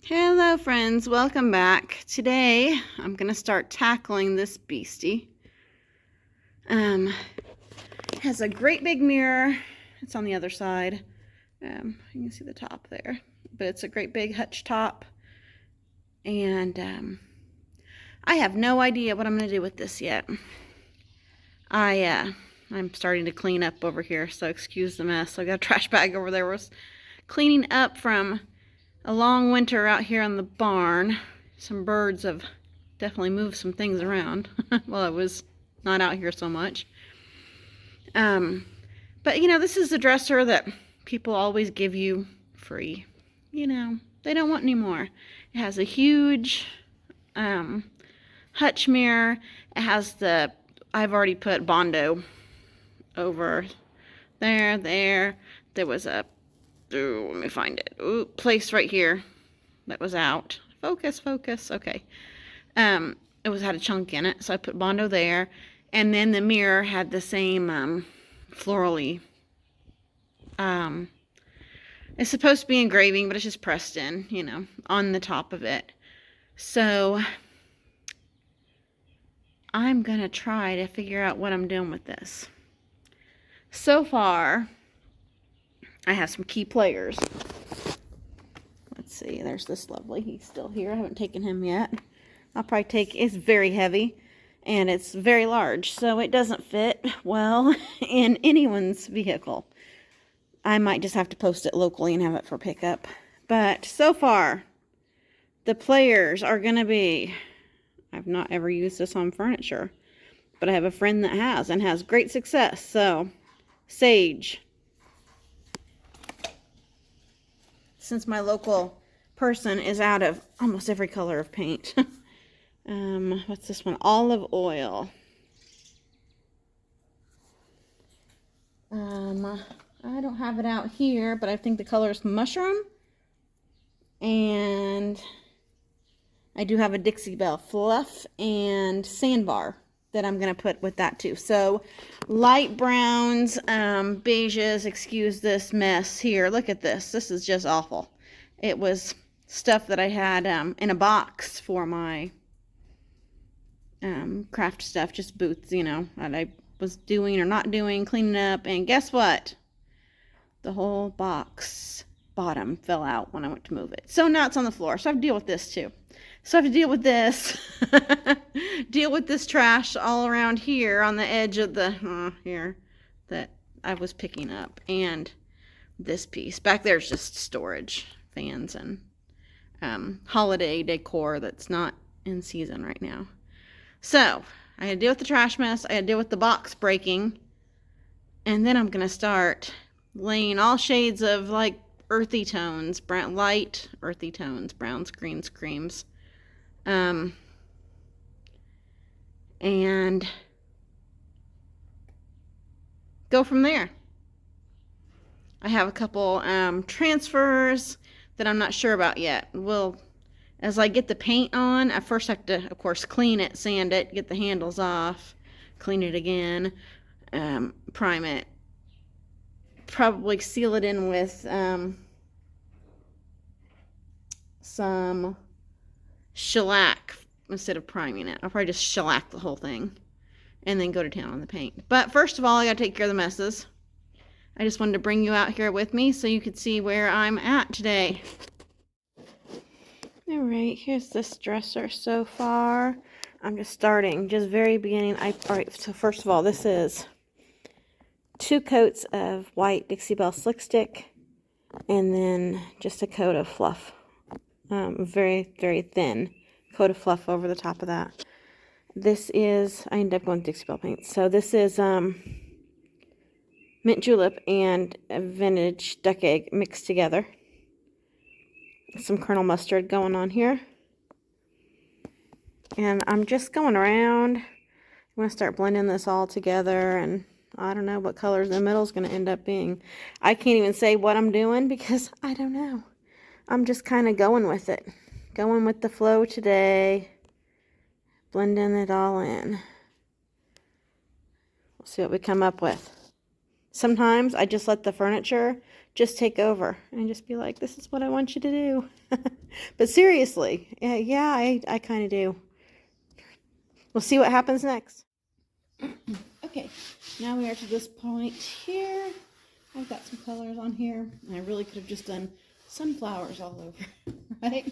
Hello friends, welcome back. Today I'm going to start tackling this beastie. It has a great big mirror. It's on the other side. You can see the top there, but it's a great big hutch top. And I have no idea what I'm going to do with this yet. I'm starting to clean up over here, so excuse the mess. I got a trash bag over there. I was cleaning up from a long winter out here on the barn. Some birds have definitely moved some things around while I was not out here so much. But you know, this is a dresser that people always give you free. You know, they don't want any more. It has a huge hutch mirror. It has I've already put Bondo over there. There was a let me find it. Ooh, place right here that was out. Focus. Okay. It had a chunk in it, so I put Bondo there, and then the mirror had the same florally. It's supposed to be engraving, but it's just pressed in, you know, on the top of it. So I'm gonna try to figure out what I'm doing with this. So far, I have some key players. Let's see, there's this lovely, he's still here. I haven't taken him yet. I'll probably it's very heavy and it's very large, so it doesn't fit well in anyone's vehicle. I might just have to post it locally and have it for pickup. But so far, the players are gonna be, I've not ever used this on furniture, but I have a friend that has and has great success. So, sage. Since my local person is out of almost every color of paint. What's this one? Olive oil. I don't have it out here, but I think the color is mushroom. And I do have a Dixie Belle fluff and sandbar that I'm going to put with that too. So light browns, beiges, excuse this mess here. Look at this. This is just awful. It was stuff that I had in a box for my craft stuff, just booths, you know, that I was doing or not doing, cleaning up. And guess what? The whole box bottom fell out when I went to move it. So now it's on the floor. So I have to deal with this too. So I have to deal with this, deal with this trash all around here on the edge of the, here, that I was picking up. And this piece. Back there's just storage, fans, and holiday decor that's not in season right now. So, I had to deal with the trash mess, I had to deal with the box breaking, and then I'm going to start laying all shades of, like, earthy tones, light earthy tones, browns, greens, creams. And go from there. I have a couple transfers that I'm not sure about yet. Well, as I get the paint on, I first have to, of course, clean it, sand it, get the handles off, clean it again, prime it, probably seal it in with some shellac instead of priming it. I'll probably just shellac the whole thing and then go to town on the paint. But first of all, I gotta take care of the messes. I just wanted to bring you out here with me so you could see where I'm at today. All right, here's this dresser so far. I'm just starting, just very beginning. All right, so first of all, this is 2 coats of white Dixie Belle Slick Stick and then just a coat of fluff. Very, very thin coat of fluff over the top of that. This is, I ended up going with Dixie Belle paint. So this is mint julep and a vintage duck egg mixed together. Some kernel mustard going on here. And I'm just going around. I'm going to start blending this all together, and I don't know what colors the middle is going to end up being. I can't even say what I'm doing because I don't know. I'm just kind of going with it. Going with the flow today. Blending it all in. We'll see what we come up with. Sometimes I just let the furniture just take over and just be like, this is what I want you to do. But seriously, yeah, I kind of do. We'll see what happens next. Okay, now we are to this point here. I've got some colors on here. I really could have just done sunflowers all over, right?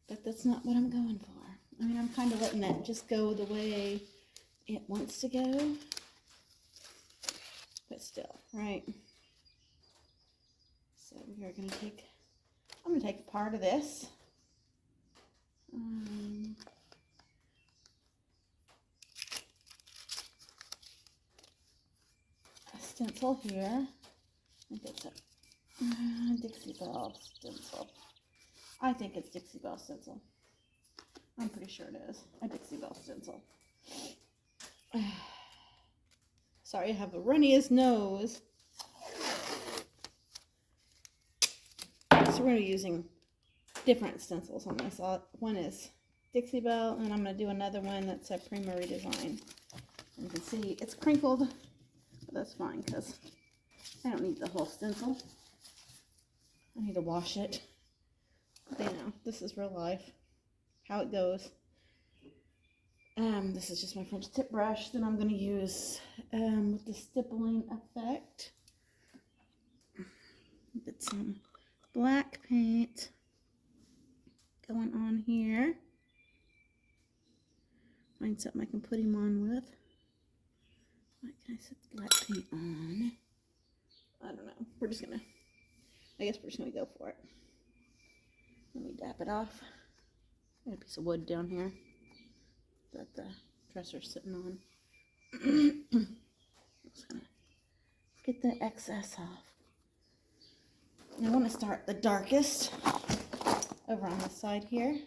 But that's not what I'm going for. I mean, I'm kind of letting that just go the way it wants to go. But still, right? So we are going to take, I'm going to take part of this. A stencil here. I think it's a Dixie Belle stencil. I think it's Dixie Belle stencil. I'm pretty sure it is a Dixie Belle stencil. Sorry, I have the runniest nose. So we're going to be using different stencils on this. One is Dixie Belle, and I'm going to do another one that's a Prima design. You can see it's crinkled, but that's fine because I don't need the whole stencil. I need to wash it. But you know, this is real life, how it goes. This is just my French tip brush that I'm going to use with the stippling effect. Get some black paint going on here. Find something I can put him on with. What can I set the black paint on? I don't know. We're just gonna, I guess we're just gonna go for it. Let me dab it off. I got a piece of wood down here that the dresser's sitting on. I'm just gonna get the excess off. And I want to start the darkest over on this side here.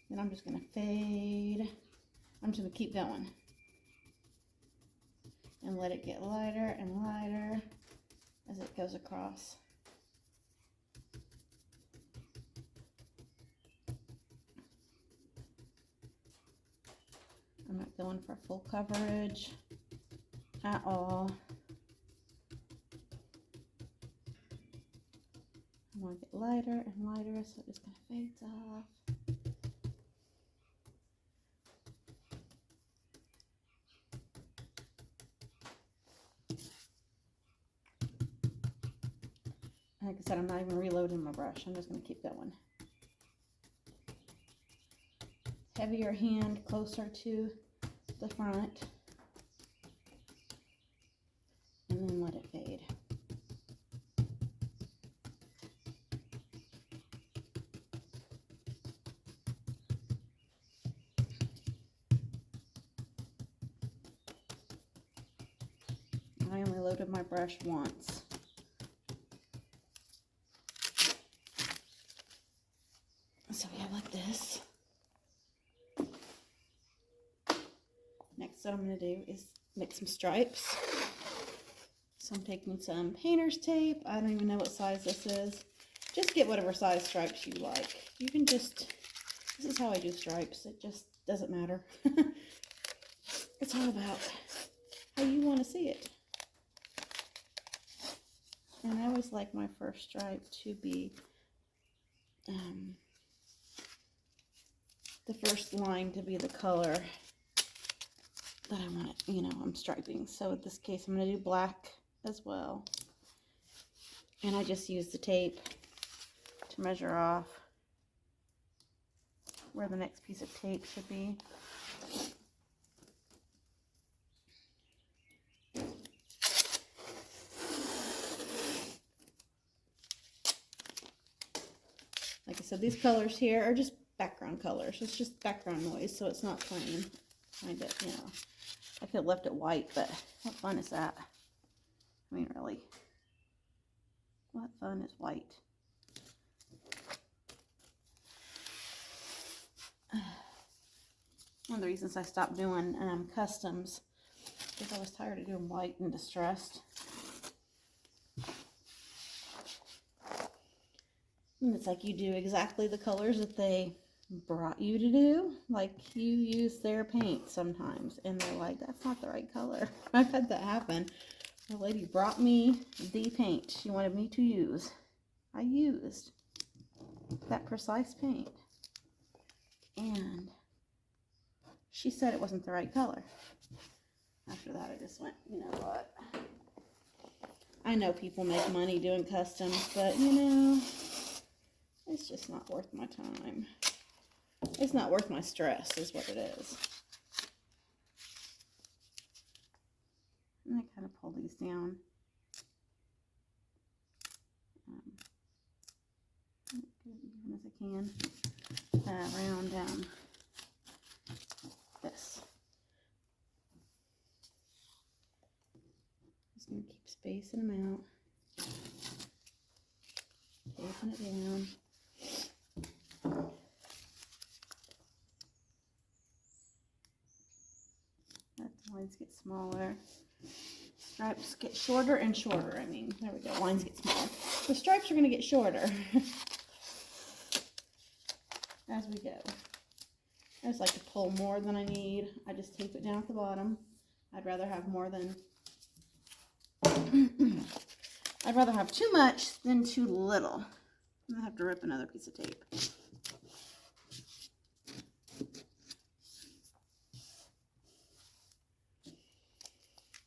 Then I'm just going to fade. I'm just going to keep going and let it get lighter and lighter as it goes across. I'm not going for full coverage at all. I want to get lighter and lighter, so it just kind of fades off. Like I said, I'm not even reloading my brush. I'm just going to keep going. Heavier hand closer to the front. And then let it fade. I only loaded my brush once. So we have like this. Next, what I'm going to do is make some stripes. So I'm taking some painter's tape. I don't even know what size this is. Just get whatever size stripes you like. You can just, this is how I do stripes. It just doesn't matter. It's all about how you want to see it. And I always like my first stripe to be the first line to be the color that I want it, you know, I'm striping. So in this case, I'm going to do black as well. And I just use the tape to measure off where the next piece of tape should be. Like I said, these colors here are just background colors. It's just background noise, so it's not plain. Kind of, you know. I could have left it white, but what fun is that? I mean, really. What fun is white? One of the reasons I stopped doing customs is I was tired of doing white and distressed. And it's like you do exactly the colors that they brought you to do. Like, you use their paint sometimes and they're like, that's not the right color. I've had that happen. The lady brought me the paint she wanted me to use. I used that precise paint and she said it wasn't the right color. After that, I just went, you know what? I know people make money doing customs, but you know, it's just not worth my time. It's not worth my stress, is what it is. And I kind of pull these down. Even as I can. Around this. Just going to keep spacing them out. Taping it down. Let the lines get smaller. Stripes get shorter and shorter. I mean, there we go. Lines get smaller. The stripes are going to get shorter as we go. I just like to pull more than I need. I just tape it down at the bottom. I'd rather have more than I'd rather have too much than too little. I'm gonna have to rip another piece of tape.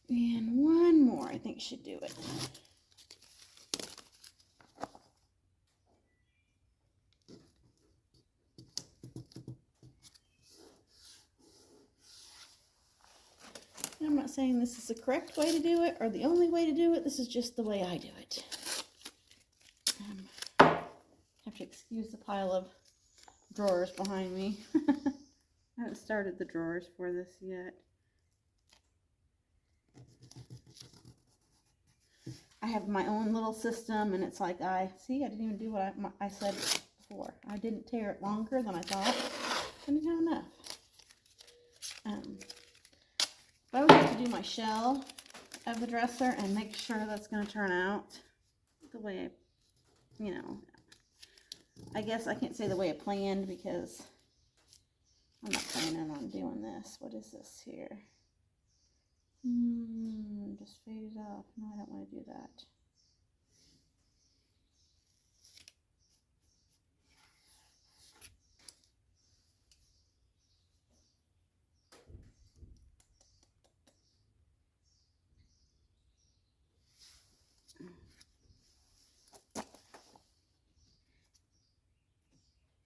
And one more, I think, should do it. I'm not saying this is the correct way to do it or the only way to do it. This is just the way I do it. Have to excuse the pile of drawers behind me. I haven't started the drawers for this yet. I have my own little system, and it's like I didn't even do what I said before. I didn't tear it longer than I thought. I didn't have enough. But I would have to do my shell of the dresser and make sure that's going to turn out the way I guess I can't say the way I planned because I'm not planning on doing this. What is this here? Just fade it off. No, I don't want to do that.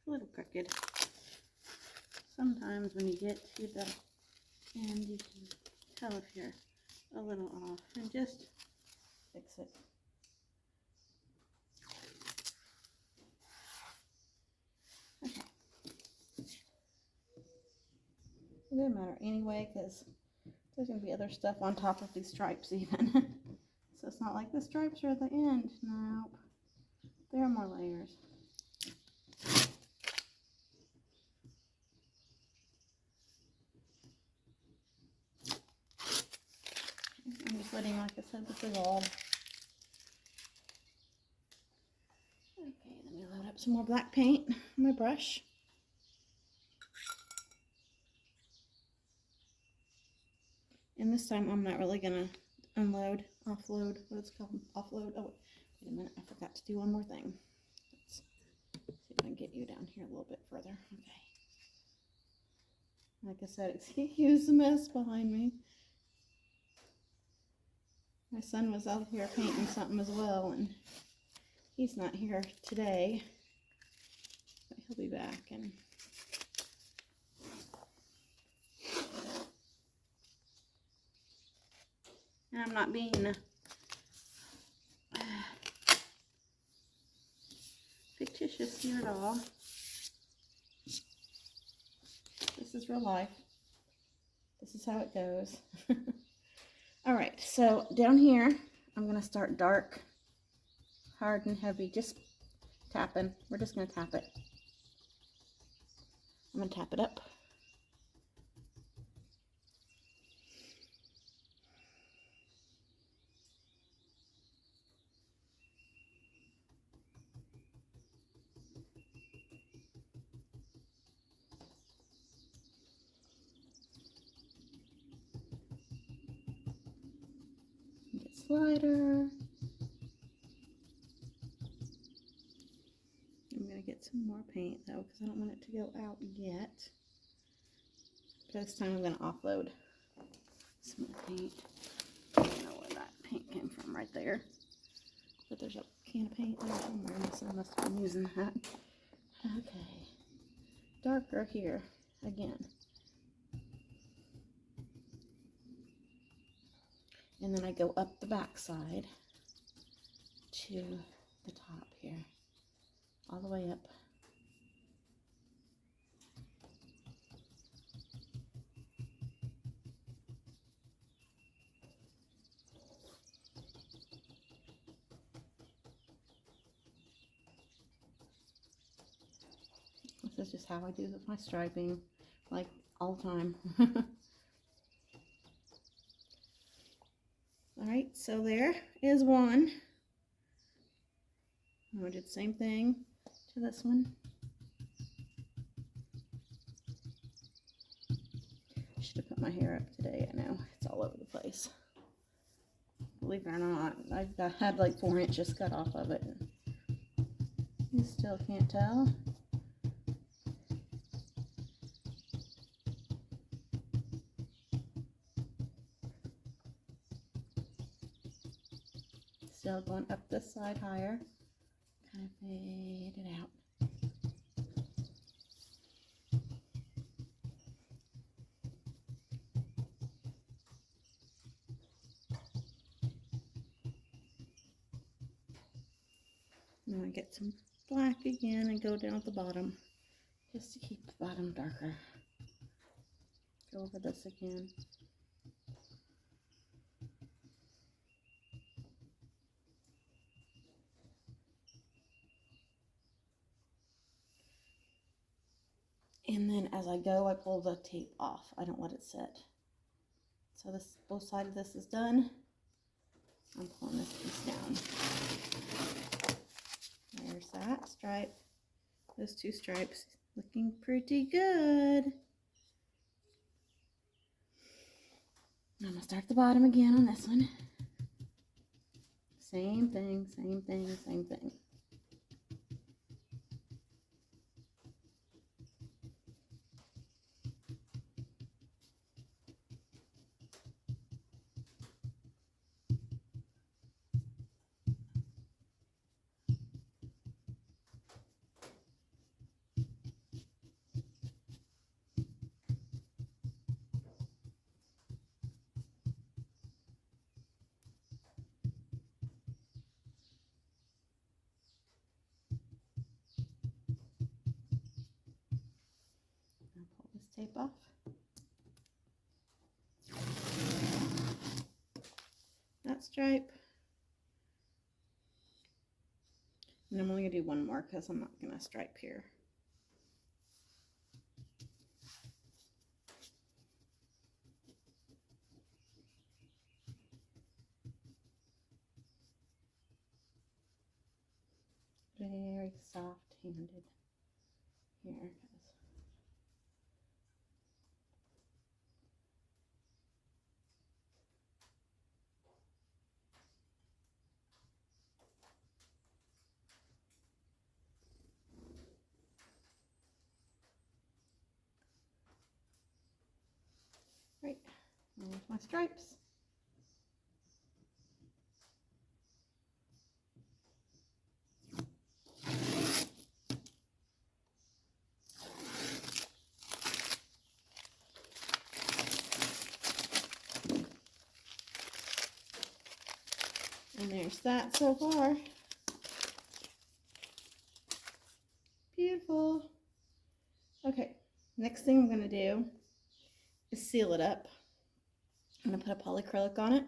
A little crooked. Sometimes when you get to the end, you can tell if you're a little off and just fix it. Okay. It doesn't matter anyway because there's going to be other stuff on top of these stripes even. So it's not like the stripes are at the end. Nope. There are more layers. I'm just letting, like I said, this dissolve. Okay, let me load up some more black paint on my brush. And this time I'm not really gonna offload, what it's called, offload. Oh, wait a minute, I forgot to do one more thing. Let's see if I can get you down here a little bit further. Okay. Like I said, excuse the mess behind me. My son was out here painting something as well, and he's not here today, but he'll be back. And I'm not being fictitious here at all. This is real life. This is how it goes. All right, so down here, I'm going to start dark, hard, and heavy, just tapping. We're just going to tap it. I'm going to tap it up. slider. I'm going to get some more paint though, because I don't want it to go out yet. But this time I'm going to offload some more paint. I don't know where that paint came from right there. But there's a can of paint there somewhere, and so I must have been using that. Okay. Darker here again. And then I go up the back side to the top here. All the way up. This is just how I do with my striping, like all the time. Alright, so there is one. I did the same thing to this one. Should have put my hair up today. I know it's all over the place. Believe it or not, I've had like 4 inches cut off of it. You still can't tell. Still going up this side higher. Kind of fade it out. Now I get some black again and go down at the bottom just to keep the bottom darker. Go over this again. And then as I go, I pull the tape off. I don't let it sit. So this, both sides of this is done. I'm pulling this piece down. There's that stripe. Those 2 stripes looking pretty good. I'm gonna start the bottom again on this one. Same thing, same thing, same thing. Tape off. That stripe. And I'm only going to do one more because I'm not going to stripe here. Very soft-handed here. Right, there's my stripes. And there's that so far. Beautiful. Okay, next thing I'm going to do is seal it up. I'm going to put a polyacrylic on it.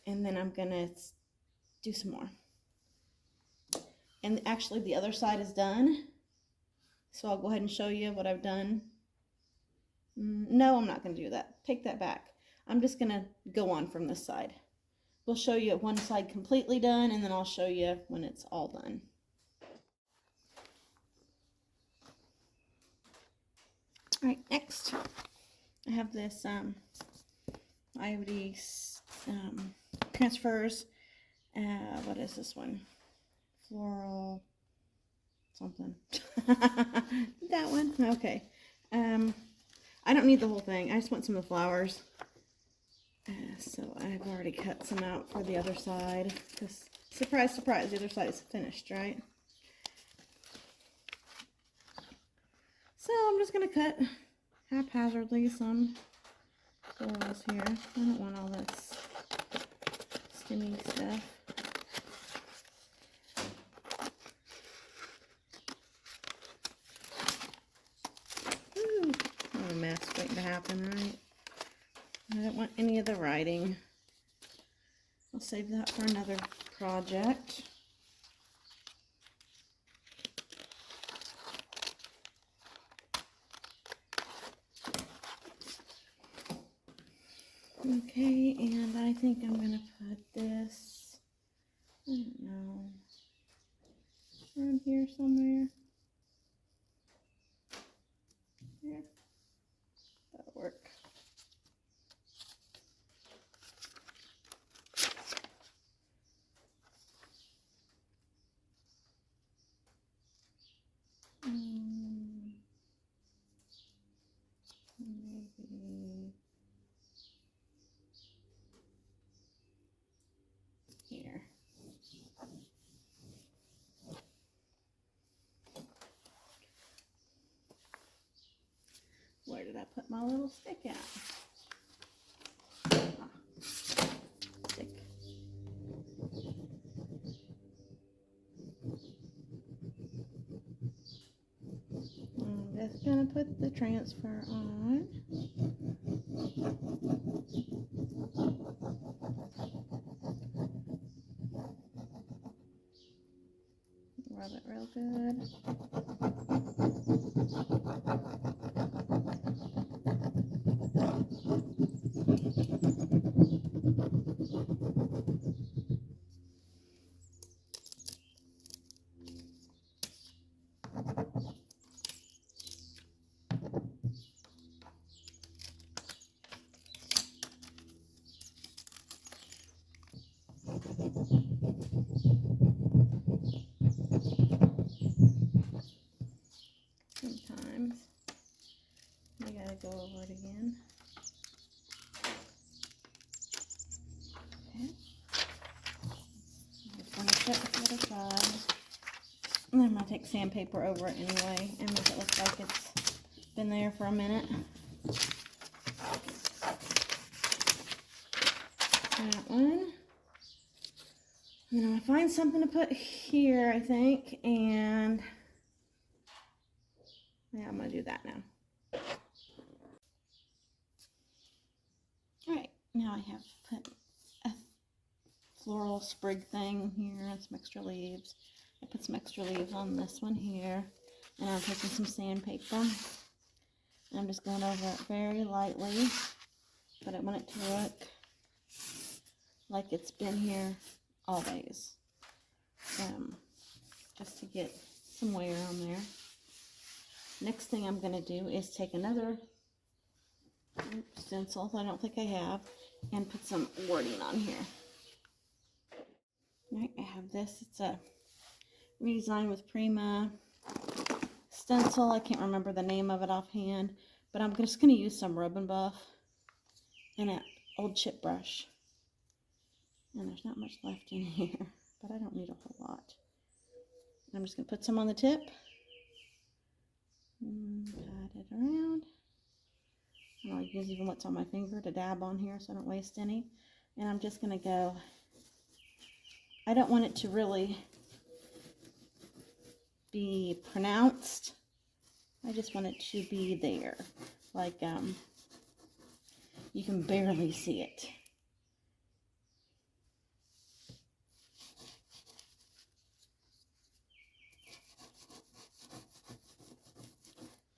And then I'm going to do some more. And actually the other side is done. So I'll go ahead and show you what I've done. No, I'm not going to do that. Take that back. I'm just going to go on from this side. We'll show you one side completely done, and then I'll show you when it's all done. All right, next I have this IOD transfers. What is this one? Floral something. That one? Okay. I don't need the whole thing. I just want some of the flowers. So I've already cut some out for the other side. Because, surprise, surprise, the other side is finished, right? So I'm just going to cut haphazardly some florals here. I don't want all this skinny stuff. Ooh, what a mess waiting to happen, right? I don't want any of the writing. I'll save that for another project. Okay, and I think I'm going to put this, I don't know, around here somewhere. Here. That'll work. Maybe here. Where did I put my little stick at? Ah, stick. I'm just going to put the transfer on. Rub it real good. Sometimes you gotta go over it again. Okay. I'm just gonna set it to the other side. And then I'm gonna take sandpaper over it anyway and make it look like it's been there for a minute. That one. And I'm gonna find something to put here, I think, and yeah, I'm gonna do that now. Alright, now I have put a floral sprig thing here and some extra leaves. I put some extra leaves on this one here, and I'm taking some sandpaper. And I'm just going over it very lightly, but I want it to look like it's been here always. Just to get some wear on there. Next thing I'm going to do is take another stencil that I don't think I have and put some wording on here. Alright, I have this. It's a redesign with Prima stencil. I can't remember the name of it offhand, but I'm just going to use some Rub and Buff and an old chip brush. And there's not much left in here, but I don't need a whole lot. I'm just going to put some on the tip. Pat it around. I don't use even what's on my finger to dab on here so I don't waste any. And I'm just going to go, I don't want it to really be pronounced. I just want it to be there. Like, you can barely see it.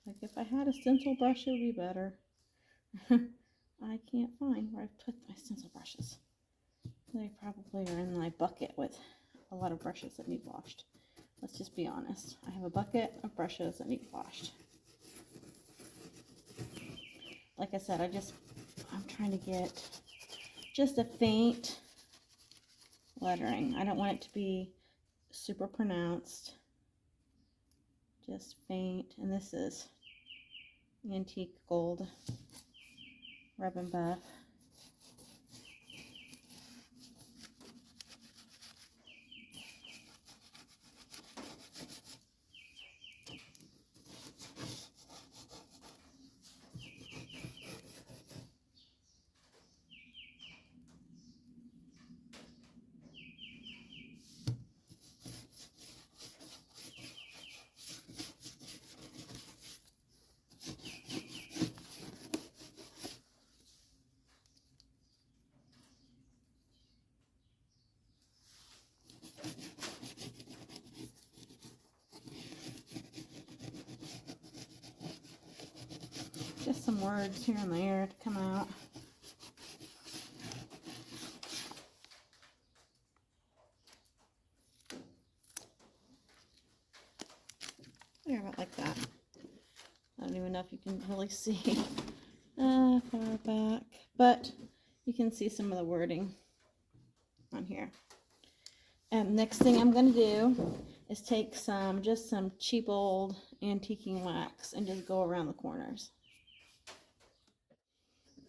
Like if I had a stencil brush, it would be better. I can't find where I put my stencil brushes. They probably are in my bucket with a lot of brushes that need washed. Let's just be honest. I have a bucket of brushes that need washed. Like I said, I'm trying to get just a faint lettering. I don't want it to be super pronounced. Just faint. And this is antique gold rub and buff. Just some words here and there to come out. There, about like that. I don't even know if you can really see far back, but you can see some of the wording on here. Next thing I'm going to do is take just some cheap old antiquing wax and just go around the corners.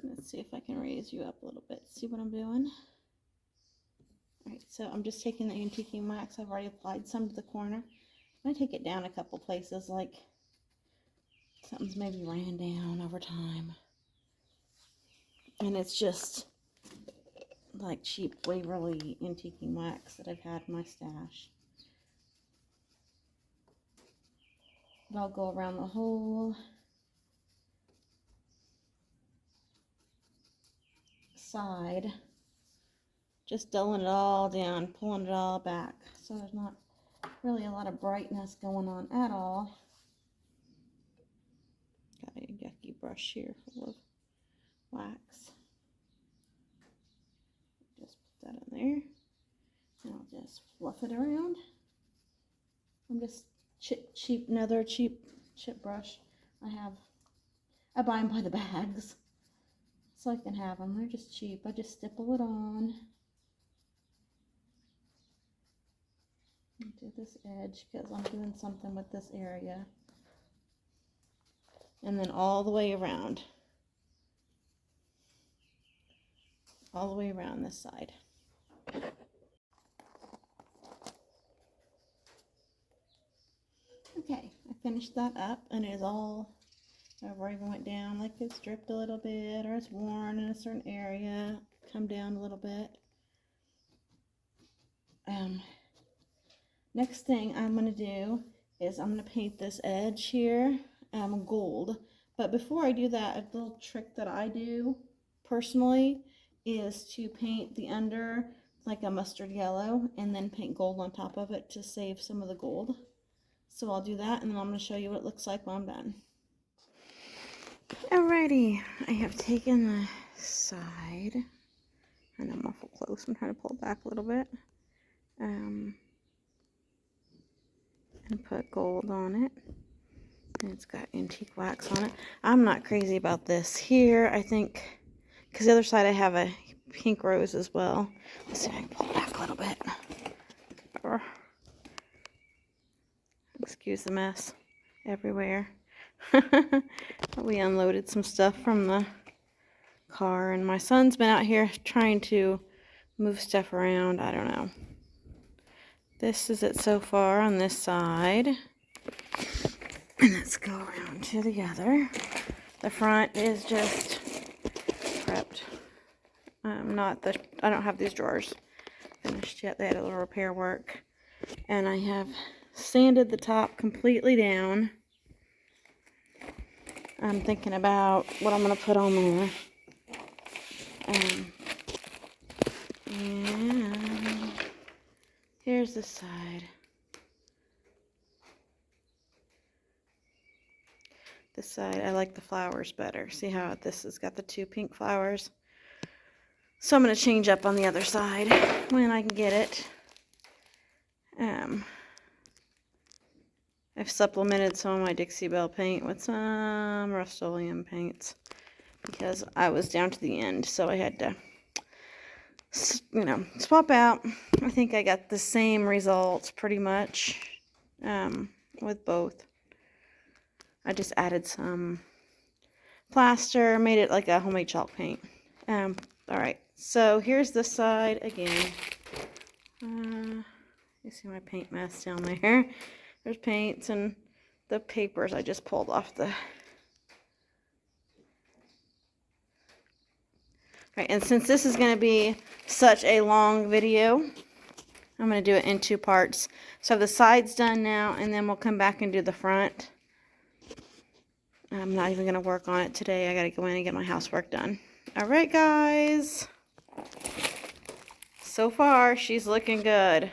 Let's see if I can raise you up a little bit. See what I'm doing? Alright, so I'm just taking the antiquing wax. I've already applied some to the corner. I take it down a couple places, like something's maybe ran down over time. And it's just like cheap Waverly antiquing wax that I've had in my stash. But I'll go around the whole side, just dulling it all down, pulling it all back, so there's not really a lot of brightness going on at all. Got a yucky brush here full of wax. Just put that in there, and I'll just fluff it around. I'm just another cheap chip brush. I buy them by the bags, so I can have them. They're just cheap. I just stipple it on into this edge because I'm doing something with this area. And then all the way around. All the way around this side. Okay, I finished that up, and it is all, I even went down, like it's dripped a little bit, or it's worn in a certain area, come down a little bit. Next thing I'm going to do is I'm going to paint this edge here gold. But before I do that, a little trick that I do personally is to paint the under like a mustard yellow and then paint gold on top of it to save some of the gold. So I'll do that, and then I'm going to show you what it looks like when I'm done. Alrighty, I have taken the side, and I'm awful close. I'm trying to pull it back a little bit. And put gold on it. And it's got antique wax on it. I'm not crazy about this here, I think, because the other side I have a pink rose as well. Let's see if I can pull it back a little bit. Excuse the mess everywhere. We unloaded some stuff from the car, and my son's been out here trying to move stuff around. I don't know. This is it so far on this side. And let's go around to the other. The front is just prepped. I don't have these drawers finished yet. They had a little repair work. And I have sanded the top completely down. I'm thinking about what I'm going to put on there. And here's the side. This side, I like the flowers better. See how this has got the two pink flowers? So I'm going to change up on the other side when I can get it. I've supplemented some of my Dixie Belle paint with some Rust-Oleum paints because I was down to the end, so I had to you know, swap out. I think I got the same results pretty much with both. I just added some plaster, made it like a homemade chalk paint. All right, so here's this side again. You see my paint mess down there. There's paints and the papers I just pulled off the... Right, and since this is going to be such a long video, I'm going to do it in 2 parts. So the side's done now, and then we'll come back and do the front. I'm not even going to work on it today. I got to go in and get my housework done. Alright, guys. So far, she's looking good.